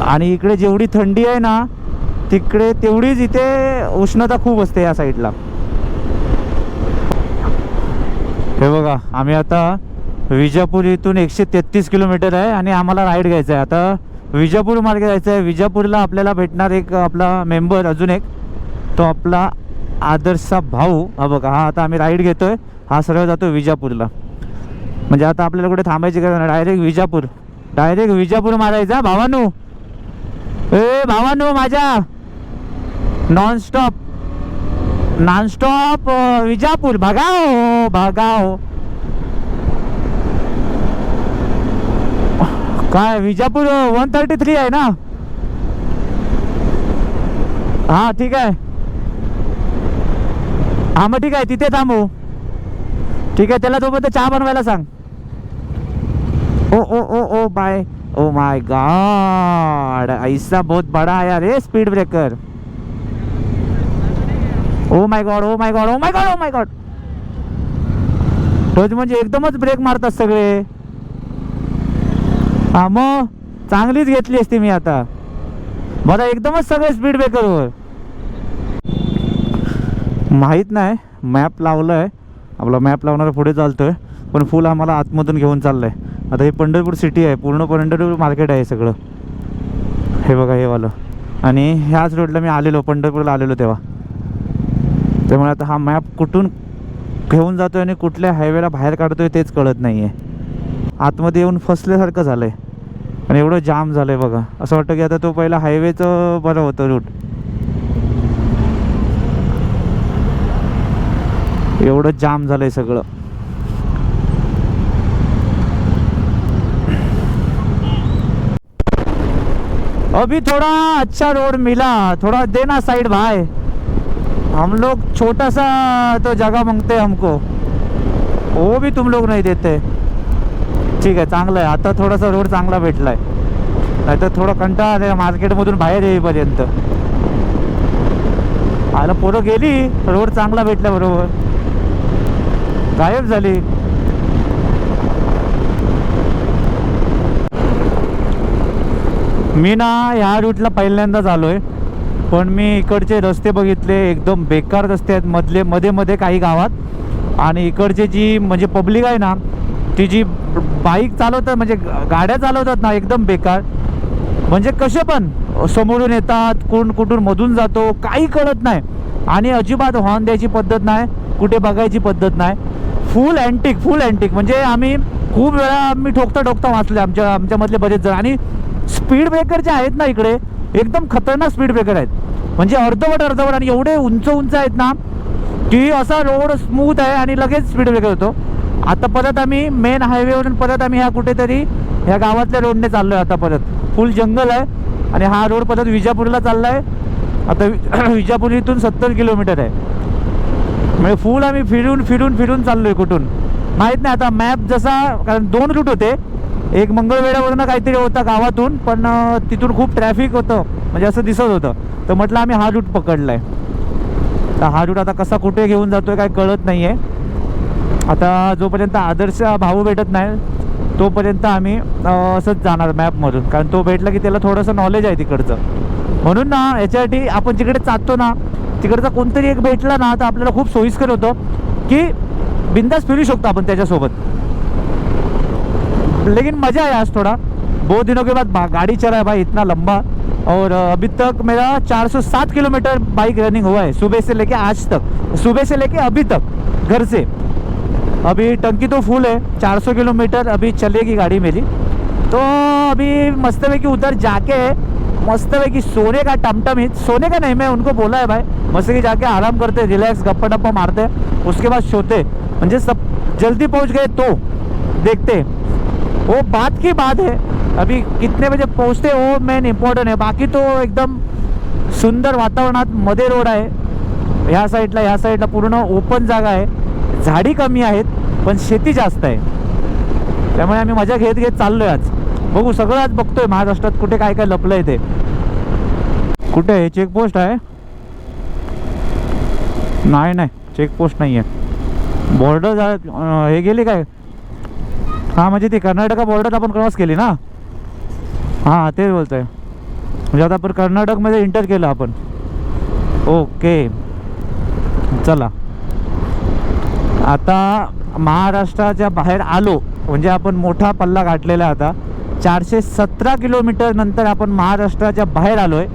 [SPEAKER 1] आणि इकडे जेवढी थंडी आहे ना तिकडे तेवढीच इथे उष्णता खूप असते या साईडला. हे बघा आम्ही आता विजापूर इथून 133 किलोमीटर आहे आणि आम्हाला राईड घ्यायचं आहे. आता विजापूर मार्गे जायचं आहे. विजापूरला आपल्याला भेटणार एक आपला मेंबर अजून एक, तो आपला आदर्शचा भाऊ. हा बघा, हा आता आम्ही राईड घेतोय, हा सरळ जातो विजापूरला. म्हणजे आता आपल्याला कुठे थांबायची गरज नाही, डायरेक्ट विजापूर मारायचा भावानू. ए भावानू माझ्या, नॉनस्टॉप विजापूर भगाओ. काय विजापूर 133 आहे ना? हा ठीक आहे. हा मग ठीक आहे, तिथे थांबू. ठीक आहे, त्याला तोपर्यंत चहा बनवायला सांग. ओ बाय. ओ माय गॉड, ऐसा बहुत बड़ा है यार ये speed breaker. Oh my god. रोज म्हणजे एकदमच ब्रेक मारतात सगळे. हा मग चांगलीच घेतली असती मी आता. मला एकदमच सगळे स्पीड ब्रेकरवर. माहीत नाही, मॅप लावलं आहे, आपला मॅप लावणारा पुढे चालतोय, पण फुल आम्हाला आतमधून घेऊन चाललं आहे. आता हे पंढरपूर सिटी आहे, पूर्ण पंढरपूर मार्केट आहे सगळं. हे बघा हे वालं. आणि ह्याच रोडला मी आलेलो, पंढरपूरला आलेलो तेव्हा. त्यामुळे आता हा मॅप कुठून घेऊन जातोय आणि कुठल्या हायवेला बाहेर काढतोय तेच कळत नाही आहे. आतमध्ये येऊन फसल्यासारखं झालं आहे आणि एवढं जाम झालं आहे बघा. असं वाटतं की आता तो पहिला हायवेचं बरं होतं रूट. एवढं जाम झालं आहे सगळं. अभी थोड़ा अच्छा रोड मिला, थोड़ा देना साइड भाई. हम लोग छोटा सा तो जगह मांगते हमको, वो भी तुम लोग नहीं देते. ठीक आहे, चांगलं आहे. आता थोडासा रोड चांगला भेटलाय, नाही तर थोडं कंटाळा आला मार्केटमधून बाहेर येईपर्यंत. आला पोरं गेली, रोड चांगला भेटल्या बरोबर गायब झाली. मी ना ह्या रूटला पहिल्यांदाच आलो आहे, पण मी इकडचे रस्ते बघितले, एकदम बेकार रस्ते आहेत मध्ये काही गावात. आणि इकडचे जी म्हणजे पब्लिक आहे ना, ती जी बाईक चालवतात म्हणजे गाड्या चालवतात ना, एकदम बेकार. म्हणजे कसे पण समोरून येतात, कोण कुठून मधून जातो काही कळत नाही. आणि अजिबात हॉर्न द्यायची पद्धत नाही, कुठे बघायची पद्धत नाही. फुल अँटिक म्हणजे आम्ही खूप वेळा ठोकता वाचले आमच्यामधले बरेच जण. आणि स्पीड ब्रेकर जे आहेत ना इकडे, एकदम खतरनाक स्पीड ब्रेकर आहेत. म्हणजे अर्धवट आणि एवढे उंच आहेत ना, की असा रोड स्मूथ आहे आणि लगेच स्पीड ब्रेकर होतो. आता परत आम्ही मेन हायवेवरून परत आम्ही ह्या कुठेतरी ह्या गावातल्या रोडने चाललो आहे. आता परत फुल जंगल आहे आणि हा रोड परत विजापूरला चालला आहे. आता विजापूर इथून 70 किलोमीटर आहे. म्हणजे फुल आम्ही फिरून चाललो आहे. कुठून माहीत नाही आता मॅप जसा, कारण 2 रूट होते. एक मंगळवेढ्यावरून काहीतरी होता गावातून, पण तिथून खूप ट्रॅफिक होतं म्हणजे असं दिसत होतं. तर म्हटलं आम्ही हा रूट पकडलाय. तर हा रूट आता कसा कुठे घेऊन जातोय काय कळत नाही आहे. आता जोपर्यंत आदर्श भाऊ भेटत नाही तोपर्यंत आम्ही असंच जाणार मॅपमधून, कारण तो भेटला की त्याला थोडंसं नॉलेज आहे तिकडचं. म्हणून ना याच्यासाठी आपण जिकडे चालतो ना तिकडचा कोणतरी एक भेटला ना तर आपल्याला खूप सोयीस्कर होतं की बिंदास फिरू शकतो आपण त्याच्यासोबत. लेकिन मज़ा आया आज थोड़ा, बहुत दिनों के बाद गाड़ी चला है भाई इतना लंबा. और अभी तक मेरा 407 किलोमीटर बाइक रनिंग हुआ है, सुबह से लेके आज तक, सुबह से लेके अभी तक घर से. अभी टंकी तो फुल है, 400 किलोमीटर अभी चलेगी गाड़ी मेरी. तो अभी मस्तपैकी उधर जाके मस्तपैकी सोने का टमटम, सोने का नहीं, मैं उनको बोला है भाई मस्तपैकी जाके आराम करते, रिलैक्स गप्पा टप्पा मारते, उसके बाद सोते. म्हणजे सब जल्दी पहुंच गए तो देखते, वो बात की बात है. अभी कितने बजे पहुंचते वो मेन इम्पॉर्टंट है. बाकी तो एकदम सुंदर वातावरणात मध्ये रोड आहे. ह्या साईडला पूर्ण ओपन जागा आहे, झाडी कमी आहेत पण शेती जास्त आहे. त्यामुळे आम्ही मजा घेत चाललोय. आज बघू, सगळं आज बघतोय महाराष्ट्रात कुठे काय काय लपलंय ते. कुठे आहे चेकपोस्ट आहे? नाही चेकपोस्ट नाही आहे. बॉर्डर हे गेली काय? हां म्हणजे ती कर्नाटका बॉर्डर आपण क्रॉस केली ना. हां ते बोलतोय. म्हणजे आता आपण कर्नाटकमध्ये एंटर केलं आपण. ओके चला, आता महाराष्ट्राच्या बाहेर आलो म्हणजे आपण मोठा पल्ला गाठलेला आहे. आता 417 किलोमीटर नंतर आपण महाराष्ट्राच्या बाहेर आलो आहे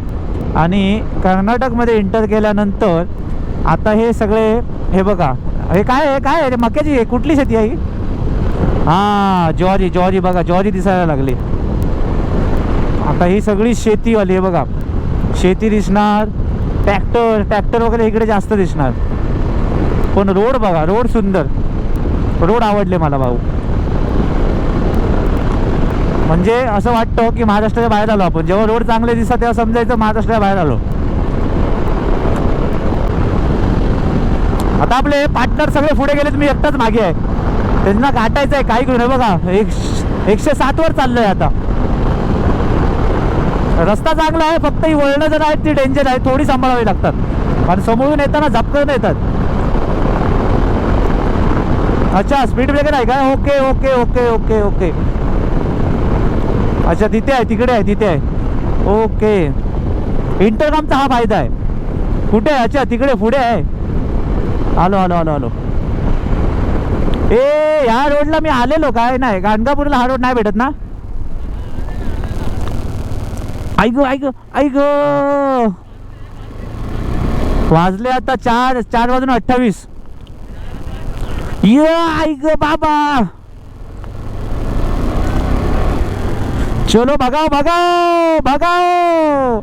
[SPEAKER 1] आणि कर्नाटकमध्ये एंटर केल्यानंतर आता हे सगळे हे बघा, हे काय आहे, काय आहे रे, मक्याची आहे, कुठली शेती आहे ही? हां, ज्वारी बघा, ज्वारी दिसायला लागली. आता ही सगळी शेतीवाली आहे बघा, शेती दिसणार, ट्रॅक्टर वगैरे इकडे जास्त दिसणार. पण रोड बघा, रोड सुंदर, रोड आवडले मला भाऊ. म्हणजे असं वाटतं की महाराष्ट्राच्या बाहेर आलो आपण. जेव्हा रोड चांगले दिसतात तेव्हा समजायचं महाराष्ट्राच्या बाहेर आलो. आता आपले पार्टनर सगळे पुढे गेले, मी एकटाच मागे आहे. त्यांना गाठायचं आहे, काही करून बघा 107 वर चाललंय. आता रस्ता चांगला आहे, फक्त ही वळणं जर आहेत ती डेंजर आहे, थोडी सांभाळावी लागतात आणि समोरून येताना झपकन येतात. अच्छा, स्पीड ब्रेकर आहे काय? Okay okay okay okay okay. अच्छा, तिथे आहे, तिकडे आहे, तिथे आहे. ओके, इंटरकॉमचा हा फायदा आहे. कुठे आहे? अच्छा, तिकडे पुढे आहे. आलो आलो आलो आलो. ए, ह्या रोडला मी आलेलो काय नाही, गाणगापूरला हा रोड नाही भेटत ना. ऐक ऐक, वाजले आता 4:28. ऐक बाबा, चलो भगाओ भगाओ भगाओ.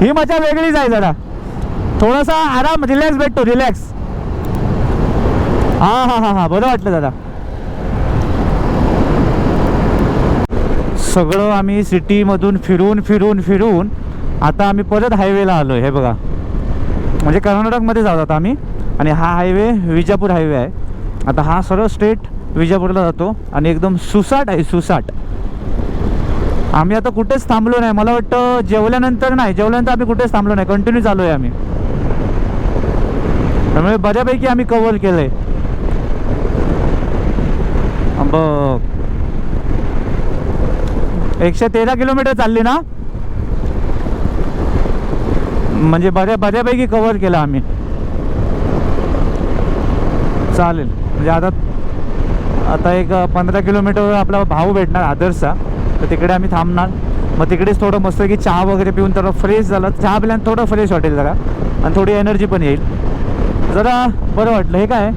[SPEAKER 1] ही मजा वेगळीच आहे. जरा थोडासा आराम, रिलॅक्स भेटतो, रिलॅक्स. हा, बरं वाटलं दादा. सगळं आम्ही सिटीमधून फिरून आता आम्ही परत हायवेला आलो आहे. हे बघा, म्हणजे कर्नाटकमध्ये जात आता आम्ही. आणि हा हायवे विजापूर हायवे आहे. आता हा सरळ स्ट्रेट विजापूरला जातो आणि एकदम सुसाट आहे, सुसाट. आम्ही आता कुठेच थांबलो नाही. मला वाटतं जेवल्यानंतर आम्ही कुठेच थांबलो नाही, कंटिन्यू चालू आहे आम्ही. त्यामुळे बऱ्यापैकी आम्ही कव्हर केलंय. बघ, 113 किलोमीटर चालली ना, म्हणजे बऱ्यापैकी कव्हर केलं आम्ही. चालेल, म्हणजे आता एक 15 किलोमीटरवर आपला भाऊ भेटणार आदर्शचा, तर तिकडे आम्ही थांबणार. मग तिकडेच थोडं मस्त की चहा वगैरे पिऊन थोडं फ्रेश झालं. चहा पिल्यानं थोडं फ्रेश वाटेल जरा, आणि थोडी एनर्जी पण येईल, जरा बरं वाटलं. हे काय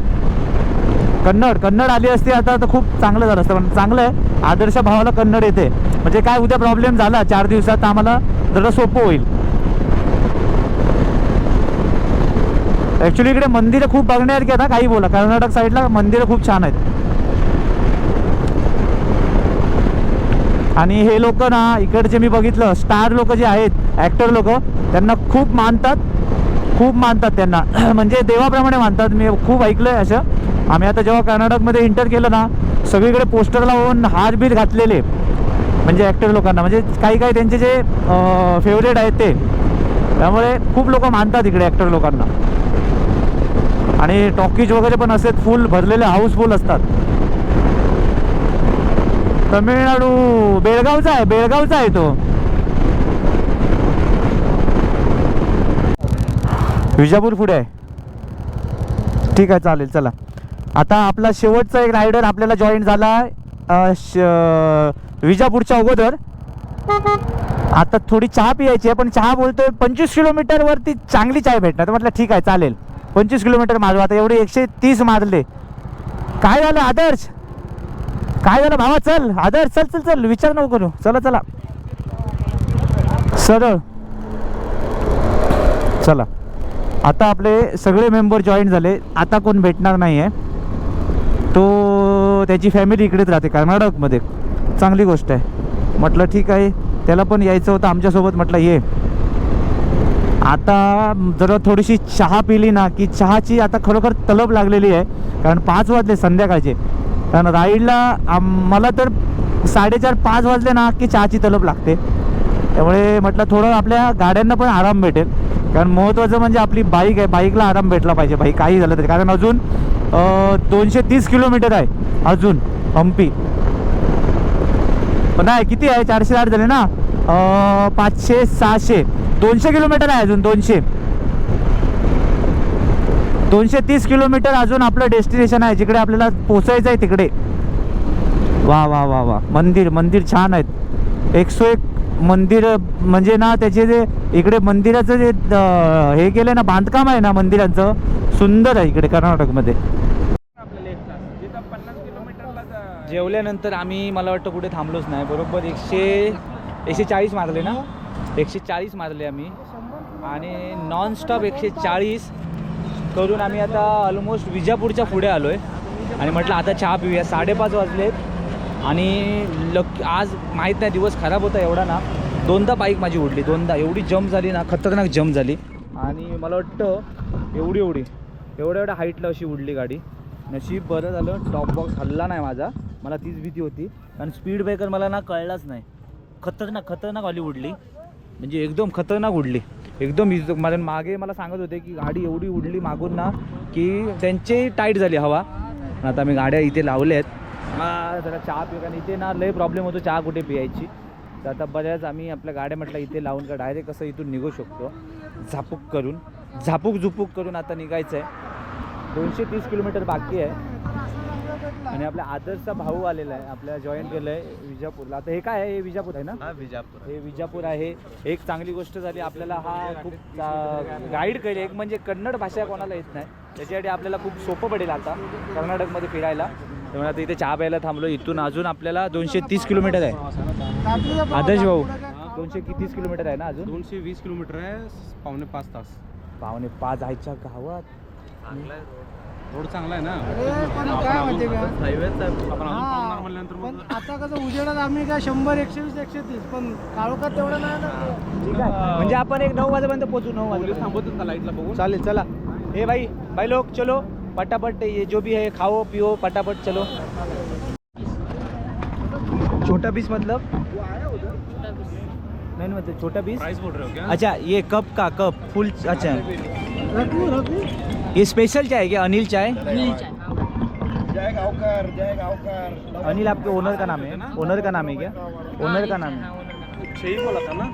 [SPEAKER 1] कन्नड आली असती आता तर खूप चांगलं झालं असतं. पण चांगलं आहे, आदर्श भावाला कन्नड येते, म्हणजे काय उद्या प्रॉब्लेम झाला 4 दिवसात तर आम्हाला जरा सोपं होईल. ॲक्च्युली इकडे मंदिरं खूप बघण्यासारखी आहेत. काही बोला, कर्नाटक साईडला मंदिरं खूप छान आहेत. आणि हे लोक ना, इकडचे मी बघितलं, स्टार लोक जे आहेत, ॲक्टर लोक, त्यांना खूप मानतात त्यांना. म्हणजे देवाप्रमाणे मानतात. मी खूप ऐकलं आहे असं. आम्ही आता जेव्हा कर्नाटकमध्ये एंटर केलं ना, सगळीकडे पोस्टर लावून हारबीर घातलेले, म्हणजे ॲक्टर लोकांना, म्हणजे काही त्यांचे जे फेवरेट आहेत ते. त्यामुळे खूप लोक मानतात इकडे ॲक्टर लोकांना. आणि टॉकीज वगैरे पण असतात, फुल भरलेले, हाऊसफुल असतात. तमिळनाडू, बेळगावचा आहे तो. विजापूर पुढे आहे. ठीक आहे, चालेल. चला, आता आपला शेवटचा एक रायडर आपल्याला जॉईन झाला विजापूरच्या अगोदर. आता थोडी चहा पियायची आहे, पण चहा बोलतोय 25 किलोमीटरवरती चांगली चाय भेटणार. तर म्हटलं ठीक आहे, चालेल, 25 किलोमीटर मारू. आता एवढे 130 मारले. काय झालं आदर्श? काय झालं भावा? चल आदर्श, चल चल चल, विचार नको करू. चला चला, सरळ चला. आता आपले सगळे मेंबर जॉईन झाले. आता कोण भेटणार नाही आहे, तो त्याची फॅमिली इकडेच राहते कर्नाटकमध्ये. चांगली गोष्ट आहे. म्हटलं ठीक आहे, त्याला पण यायचं होतं आमच्यासोबत. म्हटलं ये. आता जरा थोडीशी चहा पिली ना की चहाची आता खरोखर तलब लागलेली आहे. कारण 5 वाजले संध्याकाळचे. कारण राईडला मला तर 4:30-5 वाजले ना की चहाची तलब लागते. त्यामुळे म्हटलं थोडं आपल्या गाड्यांना पण आराम भेटेल. कारण महत्त्वाचं म्हणजे आपली बाईक आहे, बाईकला आराम भेटला पाहिजे भाई, काही झालं तरी. कारण अजून 230 किलोमीटर आहे अजून हम्पी. नाही, किती आहे, 408 झाले ना, 500-600 200 किलोमीटर आहे अजून. 200 230 किलोमीटर अजून आपलं डेस्टिनेशन आहे, जिकडे आपल्याला पोचायचं आहे तिकडे. वा वा वा वा, मंदिर छान आहेत. 101 मंदिर म्हणजे ना, त्याचे जे इकडे मंदिराचं जे हे केलं ना, बांधकाम आहे ना मंदिरांचं, सुंदर आहे इकडे कर्नाटकमध्ये.
[SPEAKER 2] जेवल्यानंतर आम्ही मला वाटतं कुठे थांबलोच नाही. बरोबर 140 मारले ना, 140 मारले आम्ही आणि नॉनस्टॉप 140 करून आम्ही आता ऑलमोस्ट विजापूरच्या पुढे आलो आहे. आणि म्हटलं आता चहा पिऊया. 5:30 वाजलेत आणि आज माहीत नाही, दिवस खराब होता एवढा ना, 2दा बाईक माझी उडली, 2दा. एवढी जम झाली ना, खतरनाक जम झाली. आणि मला वाटतं एवढ्या हाईटला अशी उडली गाडी. नशीब बरं झालं टॉप बॉक्स हल्ला नाही माझा, मला तीच भीती होती. कारण स्पीड ब्रेकर मला ना कळलाच नाही. खतरनाक वाली उडली, म्हणजे एकदम खतरनाक उडली एकदम. मला मागे मला सांगत होते की गाडी एवढी उडली मागून ना, की त्यांची टाईट झाली हवा. आता मी गाड्या इथे लावल्या आहेत. जरा चहा पिऊ, कारण इथे ना लय प्रॉब्लेम होतो चहा कुठे पियायची. तर आता बऱ्याच आम्ही आपल्या गाड्या म्हटलं इथे लावून का डायरेक्ट कसं इथून निघू शकतो, झापूक झुपूक करून आता निघायचं आहे. 230 किलोमीटर बाकी आहे. आणि आपल्या आदर्शचा भाऊ आलेला आहे, आपल्या जॉईन केलं आहे विजापूरला. आता हे काय आहे, हे विजापूर आहे ना? हे विजापूर आहे. एक चांगली गोष्ट झाली आपल्याला, हा खूप गाईड केली. एक म्हणजे कन्नड भाषा कोणाला येत नाही, त्याच्यासाठी आपल्याला खूप सोपं पडेल आता कर्नाटकमध्ये फिरायला. त्यामुळे आता इथे चहा प्यायला थांबलो. इथून अजून आपल्याला 230 किलोमीटर आहे. आदर्श भाऊ 230 किलोमीटर आहे ना अजून?
[SPEAKER 3] 220 किलोमीटर आहे, 4.5 तास.
[SPEAKER 2] 4.5 जायच्या गावात.
[SPEAKER 3] रोड चांगला आहे ना.
[SPEAKER 4] पण काय माहिती का,
[SPEAKER 3] पण
[SPEAKER 4] आता कसं उजेडात आम्ही काय 100, 120, 130, पण काळोखात तेवढं नाही ना.
[SPEAKER 2] ठीक आहे, म्हणजे आपण एक 9 वाजेपर्यंत पोहोचू. 9 वाजेपर्यंत
[SPEAKER 3] थांबवतो का लाईटला बघून?
[SPEAKER 2] चालेल, चला. हे भाई लोग चलो फटाफट, ये जो भी है खाओ पिओ फटाफट चलो. छोटा पीस मतलब नहीं मतलब छोटा पीस
[SPEAKER 3] प्राइस बोल रहे हो क्या?
[SPEAKER 2] अच्छा, ये कप फुल. अच्छा,
[SPEAKER 4] रखू
[SPEAKER 2] ये स्पेशल चाय क्या? अनिल चाय.
[SPEAKER 3] जय गावकर.
[SPEAKER 2] अनिल आपके ओनर का नाम है? ओनर का नाम है क्या? ओनर का नाम है.
[SPEAKER 3] छही बोला था ना.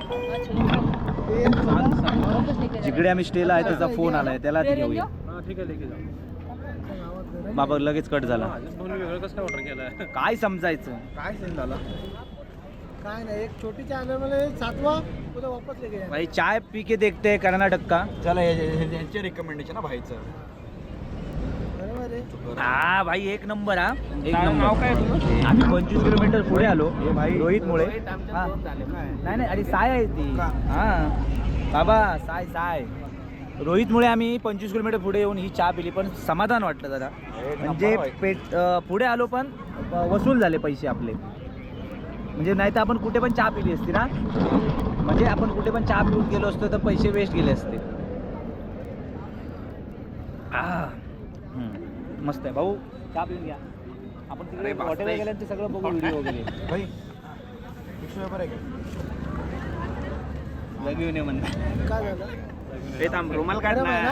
[SPEAKER 2] जिकडे आम्ही स्टेला आहे त्याचा फोन आलाय, त्याला ती घेऊया.
[SPEAKER 3] ठीक आहे, लेके जा.
[SPEAKER 2] बाबा लगेच कट झाला.
[SPEAKER 3] दोन वेगळं कसं काय ऑर्डर केलं?
[SPEAKER 2] काय समजायचं.
[SPEAKER 3] काय सीन झाला?
[SPEAKER 4] काय नाही, एक छोटी चाय मला 7वां उद्या वापस लेके जाणार.
[SPEAKER 2] भाई चाय पी के देखते हैं कर्नाटक का.
[SPEAKER 3] चला यांचे रिकमेंडेशन ना भाईचं.
[SPEAKER 4] बरोबर आहे.
[SPEAKER 2] हा भाई एक नंबर. हा एक नंबर.
[SPEAKER 3] काय तुझं?
[SPEAKER 2] आम्ही 25 किलोमीटर पुढे आलो रोहित मुळे. नाही अरे साय आहे ती. हा बाबा साय रोहित मुळे आम्ही 25 किलोमीटर पुढे येऊन ही चहा पिली, पण समाधान वाटलं जरा. म्हणजे पुढे आलो पण वसूल झाले पैसे आपले. म्हणजे नाही तर आपण कुठे पण चहा पिली असती ना, म्हणजे आपण कुठे पण चहा पिऊन गेलो असतो तर पैसे वेस्ट गेले असते. मस्त आहे भाऊ, चहा पिऊन घ्या. आपण तिकडे हॉटेलला गेल्यानंतर सगळं बघू व्हिडिओ वगैरे.
[SPEAKER 3] भाई 100 रुपये आहे
[SPEAKER 2] लगेच म्हणणं
[SPEAKER 4] काय झालं?
[SPEAKER 2] हे थांब, रुमाल काढ
[SPEAKER 4] गरम
[SPEAKER 2] ना.
[SPEAKER 4] आहे ना?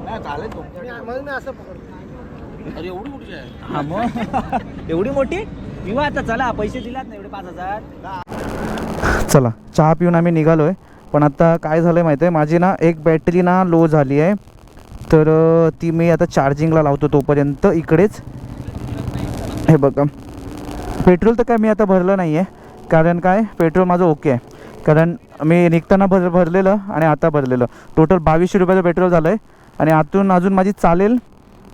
[SPEAKER 3] नाही चालेल तुमच्या.
[SPEAKER 4] मग मी असं पकडतो.
[SPEAKER 3] अरे एवढी मोठी आहे.
[SPEAKER 2] हा मग एवढी मोठी किंवा आता चला पैसे दिलात ना एवढे 5,000.
[SPEAKER 1] चला चहा पिऊन आम्ही निघालो आहे. पण आता काय झालं आहे माहिती आहे, माझी ना एक बॅटरी ना लो झाली आहे, तर ती मी आता चार्जिंगला लावतो तोपर्यंत इकडेच. हे बघा, पेट्रोल तर काय मी आता भरलं नाही आहे, कारण काय पेट्रोल माझं ओके आहे. कारण मी निघताना भरलेलं आणि आता भरलेलं टोटल 2200 रुपयाचं पेट्रोल झालं आहे. आणि आतून अजून माझी चालेल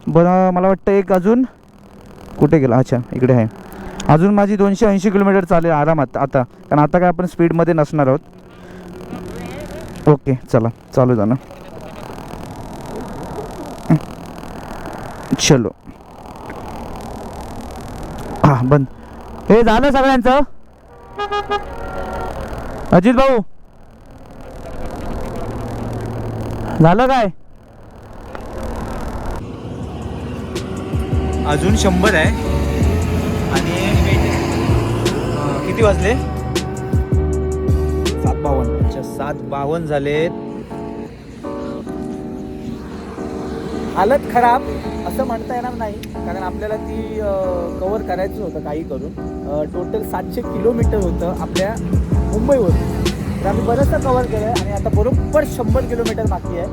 [SPEAKER 1] बरं, मला वाटतं एक अजून कुठे गेला, अच्छा इकडे आहे. अजून माझी 280 किलोमीटर चालेल आरामात आता, कारण आता काय आपण स्पीडमध्ये नसणार आहोत. ओके चला चालू जाणं. चलो. हां बंद. हे झालं सगळ्यांचं. अजित भाऊ झालं काय?
[SPEAKER 2] अजून 100 आहे. आणि किती वाजले? 7:52. अच्छा 7:52 झालेत. हालत खराब असं म्हणता येणार नाही, कारण आपल्याला ती कवर करायचं होतं काही करून. टोटल 700 किलोमीटर होतं आपल्या मुंबईवरून, तर आम्ही बरंचसं कवर केलं आहे. आणि आता बरोबर 100 किलोमीटर बाकी आहे.